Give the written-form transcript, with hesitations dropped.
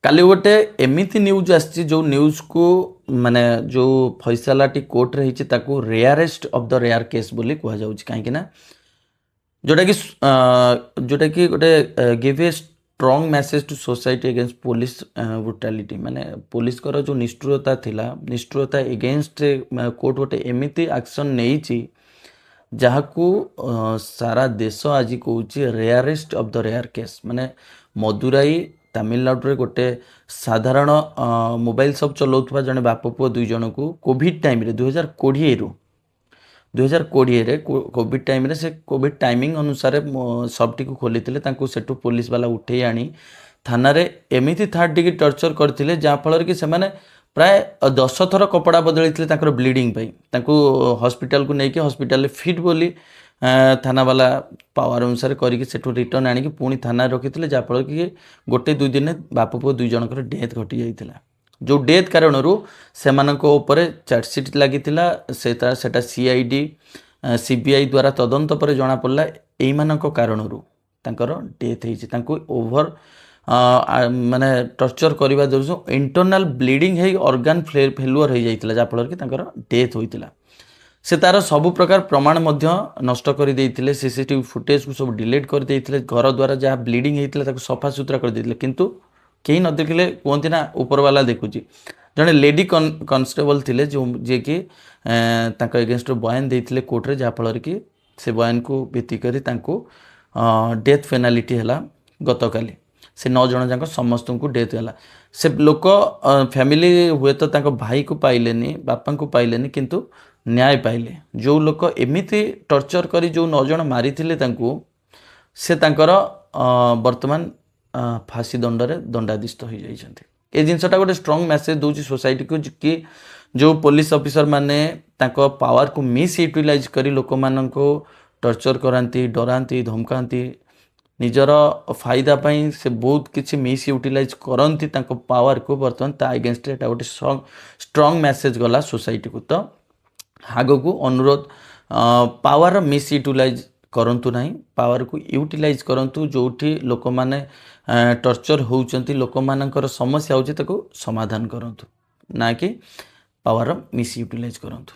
काली गोटे एमिति न्यूज आसी जो न्यूज को माने जो फैसलाटी कोर्ट रे हिची ताकू rarest of the rare case बोली कहा जाउची काहे कि ना जोटा कि गोटे give a strong message to society against police brutality माने पुलिस कर जो निष्ठुरता थिला निष्ठुरता एगेंस्ट कोर्ट गोटे एमिति एक्शन नेइची जहाकू सारा देश आज कहूँ rarest of the rare case माने मदुराई तमिलनाडु रे गोटे साधारण मोबाइल सब चलाउथबा जने बाप पुओ दुई जन को कोविड टाइम रे 2020 रु 2020 रे कोविड टाइम रे से कोविड टाइमिंग अनुसार सबटी को खोली तांको सेटू पुलिस वाला उठे आनी थाना रे एमिति थर्ड डिग्री टर्चर करथिले जहाँ फल कि सेमाने प्राय 10 थर कपड़ा बदलैथिले तांकर ब्लीडिंग पाई तांको हॉस्पिटल को लेकिन हॉस्पिटल फिट बोली थाना वाला पावर अनुसार करके सेठू रिटर्न आनिक पुणी थाना रखी जहाँफल कि गोटे दुई दिन बाप पुओ दुई जनकर डेथ घटी जाइथिला जो डेथ कारण से चार्जसीट लगी सेटा सीआईडी सीबीआई द्वारा तदंत पर जना पड़ा यही कारण डेथ होती ओभर माने टर्चर करने द्वारा इंटरनाल ब्लीडिंग है ऑर्गन फेलुअर हो जाता जहाँफल कि डेथ होता से तार सबु प्रकार प्रमाण नष्ट कर देते सीसीटीवी फुटेज को सब डिलीट कर देते घर द्वारा जहाँ ब्लीडिंग होता सफा सुतरा कर देते किंतु कहीं न देखिले कहते ना ऊपर वाला देखुची जड़े लेडी कॉन्स्टेबल थिले जो जे कि एगेंस्ट बयान देते कोर्ट रे जहाँफल कि से बयान को भित्ति करी डेथ पेनाल्टी है गतकाली से 9 जन जाक समस्त को डेथ है से लोक फैमिली हुए तो भाई को पाइलेनी बापा को पाइलेनी किंतु न्याय पाइले जो लोक एमिति टर्चर करी जो 9 जन मारी से वर्तमान फांसी दंडरे दंडादिष्ट हो जाइछन्ति ए जिनसटा गोटे स्ट्रॉन्ग मैसेज दूची सोसाइटी को कि जो पुलिस ऑफिसर माने ताको पावर को मिस यूटिलाइज करी लोक मानको टर्चर करांती डरांती धमकांती निजर फायदा पाई से बहुत किसी मिस यूटिलाइज करती पावर को बर्तमान ता अगेंस्ट एटा गोटे स्ट्रॉन्ग मैसेज गला सोसाइटी को तो आग को अनुरोध पावर मिस यूटिलाइज करंतु नहीं पावर को यूटिलाइज करंतु जोठी लोक माने टर्चर होउचंती लोक मानकर समस्या होची ताको समाधान करंतु ना कि पावर मिस यूटिलाइज करंतु।